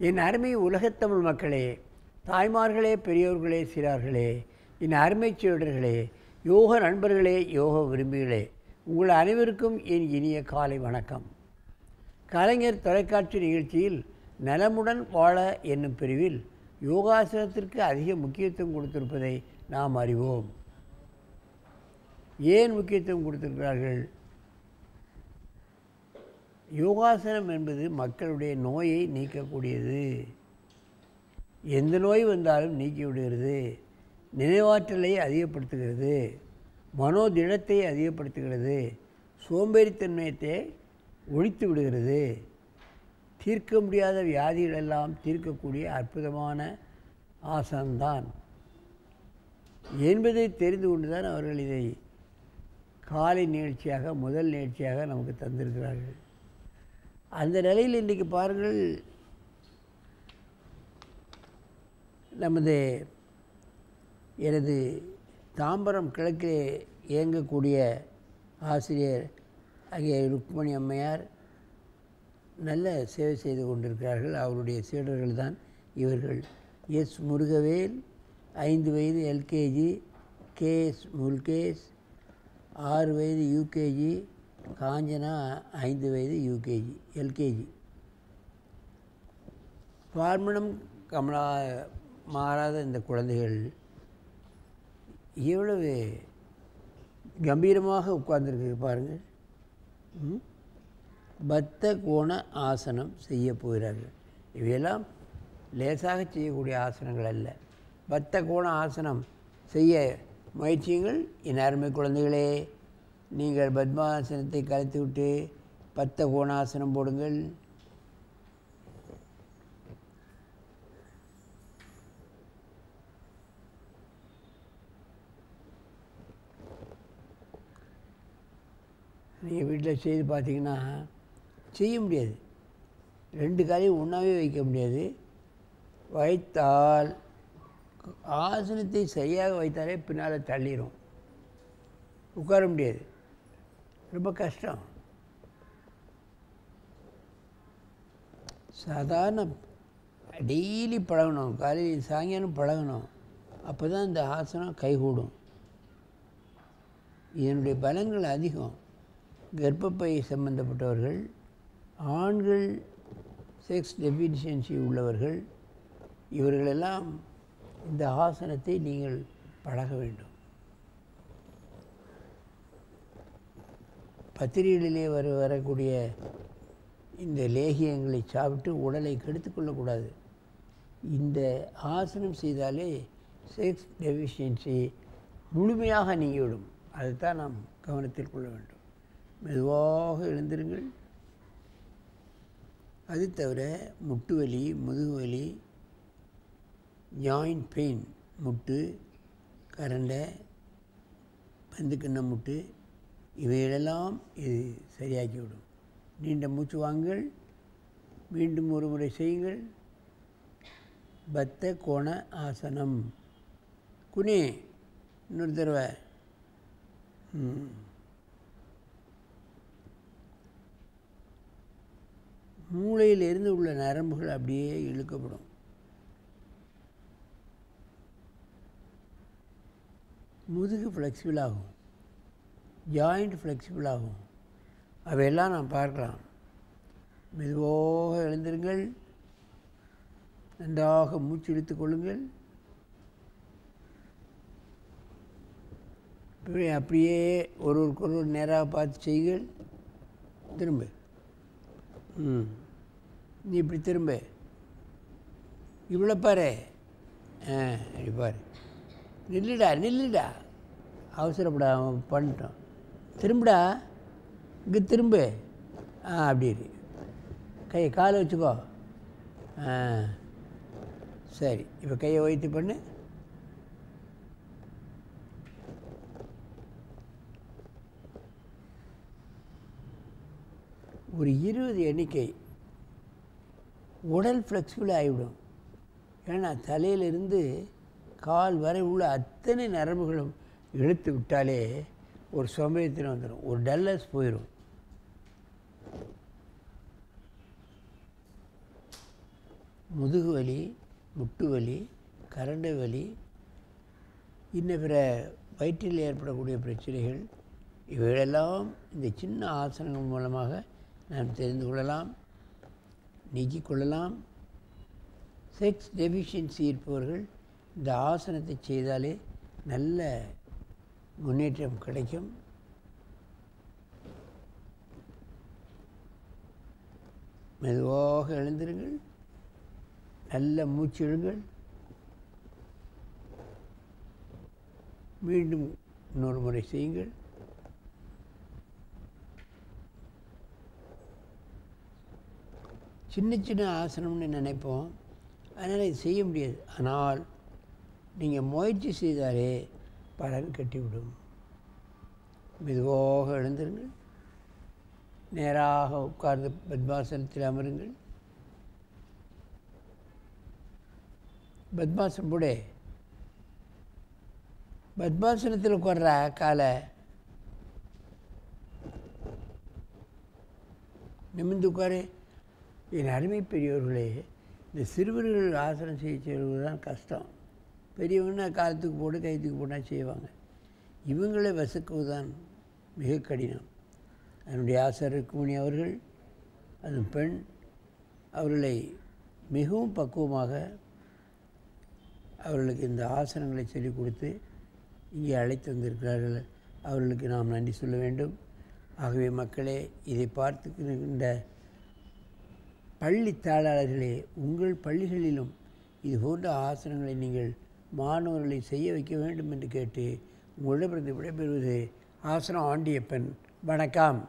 என் அருமை உலகத்தமிழ் மக்களே, தாய்மார்களே, பெரியோர்களே, சிறார்களே, என் அருமை சீடர்களே, யோக நண்பர்களே, யோக விரும்பிகளே, உங்கள் அனைவருக்கும் என் இனிய காலை வணக்கம். கலைஞர் தொலைக்காட்சி நிகழ்ச்சியில் நலமுடன் வாழ என்னும் பிரிவில் யோகாசனத்திற்கு அதிக முக்கியத்துவம் கொடுத்திருப்பதை நாம் அறிவோம். ஏன் முக்கியத்துவம் கொடுத்திருக்கிறார்கள்? யோகாசனம் என்பது மக்களுடைய நோயை நீக்கக்கூடியது. எந்த நோய் வந்தாலும் நீக்கிவிடுகிறது. நினைவாற்றலை அதிகப்படுத்துகிறது, மனோதிடத்தை அதிகப்படுத்துகிறது, சோம்பேறித்தன்மையத்தை ஒழித்து விடுகிறது. தீர்க்க முடியாத வியாதிகளெல்லாம் தீர்க்கக்கூடிய அற்புதமான ஆசனம்தான் என்பதை தெரிந்து கொண்டுதான் அவர்கள் இதை காலை நிகழ்ச்சியாக முதல் நிகழ்ச்சியாக நமக்கு தந்திருக்கிறார்கள். அந்த நிலையில் இன்றைக்கு பாருங்கள், எனது தாம்பரம் கிழக்கிலே இயங்கக்கூடிய ஆசிரியர் ஆகிய ருக்மணி அம்மையார் நல்ல சேவை செய்து கொண்டிருக்கிறார்கள். அவருடைய சீடர்கள் தான் இவர்கள். எஸ் முருகவேல் 5 வயது எல்கேஜி, கேஎஸ் முல்கேஷ் 6 வயது யூகேஜி, காஞ்சனா 5 வயது யூகேஜி எல்கேஜி. பார்மணம் கமலா மாறாத இந்த குழந்தைகள் எவ்வளவு கம்பீரமாக உட்கார்ந்துருக்கு பாருங்கள். பத்த கோண ஆசனம் செய்ய போகிறார்கள். இவையெல்லாம் லேசாக செய்யக்கூடிய ஆசனங்கள் அல்ல. பத்த கோண ஆசனம் செய்ய முயற்சியுங்கள். என் அருமை குழந்தைகளே, நீங்கள் பத்மாசனத்தை கலைத்துவிட்டு பத்த கோணாசனம் போடுங்கள். நீங்கள் வீட்டில் செய்து பார்த்தீங்கன்னா செய்ய முடியாது. 2 காலையும் ஒன்றாவே வைக்க முடியாது. வைத்தால் ஆசனத்தை சரியாக வைத்தாலே பின்னால் தள்ளிடும், உட்கார முடியாது, ரொம்ப கஷ்டம். சாதாரண டெய்லி பழகணும், காலையில் சாயங்காலம் பழகணும். அப்போ தான் இந்த ஆசனம் கைகூடும். இதனுடைய பலங்கள் அதிகம். கர்ப்பப்பை சம்பந்தப்பட்டவர்கள், ஆண்கள், செக்ஸ் டெஃபிஷியன்சி உள்ளவர்கள், இவர்களெல்லாம் இந்த ஆசனத்தை நீங்கள் பழக வேண்டும். பத்திரிகைகளிலே வரக்கூடிய இந்த லேகியங்களை சாப்பிட்டு உடலை கெடுத்து கொள்ளக்கூடாது. இந்த ஆசனம் செய்தாலே செக்ஸ் டெஃபிஷியன்சி முழுமையாக நீங்கிவிடும். அதைத்தான் நாம் கவனத்தில் கொள்ள வேண்டும். மெதுவாக எழுந்திருங்கள். அது தவிர முட்டு வலி, முதுகு வலி, ஜாயிண்ட் பெயின், முட்டு, கரண்டை, பந்துக்கிண்ண முட்டு, இவைகளெல்லாம் இது சரியாக்கிவிடும். நீண்ட மூச்சு வாங்குங்கள். மீண்டும் ஒரு முறை செய்யுங்கள். பத்த கோண ஆசனம். குனி, இன்னொரு தடவை. மூளையிலிருந்து உள்ள நரம்புகள் அப்படியே இழுக்கப்படும். முதுகு ஃப்ளெக்சிபிள் ஆகும், ஜாயிண்ட் ஃப்ளெக்சிபிள் ஆகும். அவையெல்லாம் நாம் பார்க்கலாம். மெதுவாக எழுந்திருங்கள். நன்றாக மூச்சு இழுத்துக் கொள்ளுங்கள். அப்படியே ஒருவருக்கொருவர் நேராக பார்த்து செய்யுங்கள். திரும்ப நீ இப்படி திரும்ப, இவ்வளோ பாரு, இப்படி பாரு, நில்லுடா, அவசரப்படா, பண்ணிட்டோம், திரும்படா, இங்கே திரும்ப, அப்படி கையை காலை வச்சுக்கோ, சரி. இப்போ கையை வைத்து பண்ணு. ஒரு 20 எண்ணிக்கை உடல் ஃப்ளெக்சிபிள் ஆகிவிடும். ஏன்னா தலையிலிருந்து கால் வரை உள்ள அத்தனை நரம்புகளும் இழுத்து விட்டாலே ஒரு சோம்பேறித்தனம் வந்துடும், ஒரு டல்லஸ் போயிடும். முதுகு வலி, முட்டு வலி, கரண்டை வலி, இன்னும் பிற வயிற்றில் ஏற்படக்கூடிய பிரச்சனைகள் இவைகளெல்லாம் இந்த சின்ன ஆசனங்கள் மூலமாக நாம் தெரிந்து கொள்ளலாம், நீக்கிக் கொள்ளலாம். செக்ஸ் டெஃபிஷியன்சி இருப்பவர்கள் இந்த ஆசனத்தை செய்தாலே நல்ல முன்னேற்றம் கிடைக்கும். மெதுவாக எழுந்திருங்கள், நல்ல மூச்சு இழுங்கள். மீண்டும் இன்னொரு முறை செய்யுங்கள். சின்ன சின்ன ஆசனம்னு நினைப்போம், அதனால் இது செய்ய முடியாது. ஆனால் நீங்கள் முயற்சி செய்தாலே பலன் கட்டிவிடும். மெதுவாக எழுந்திருங்கள், நேராக உட்கார்ந்து பத்மாசனத்தில் அமருங்கள். பத்மாசனம் போட பத்மாசனத்தில் உட்கார்ற காலை நிமிர்ந்து உட்காரு. என் அருமை பெரியவர்களே, இந்த சிறுவர்கள் ஆசனம் செய்வது தான் கஷ்டம். பெரியவங்கன்னா காலத்துக்கு போட்டு கைத்துக்கு போட்டால் செய்வாங்க. இவங்களை வசக்குவது தான் மிக கடினம். அதனுடைய ஆசாரியர் ருக்மிணி அவர்கள், அது பெண், அவர்களை மிகவும் பக்குவமாக அவர்களுக்கு இந்த ஆசனங்களை சொல்லிக் கொடுத்து இங்கே அழைத்து வந்திருக்கிறார்கள். அவர்களுக்கு நாம் நன்றி சொல்ல வேண்டும். ஆகவே மக்களே, இதை பார்த்துக்கின்ற பள்ளி தாளாளர்களே, உங்கள் பள்ளிகளிலும் இது போன்ற ஆசனங்களை நீங்கள் மாணவர்களை செய்ய வைக்க வேண்டும் என்று கேட்டு உங்களிடமிருந்து விடைபெறுவது ஆசனம் ஆண்டியப்பன். வணக்கம்.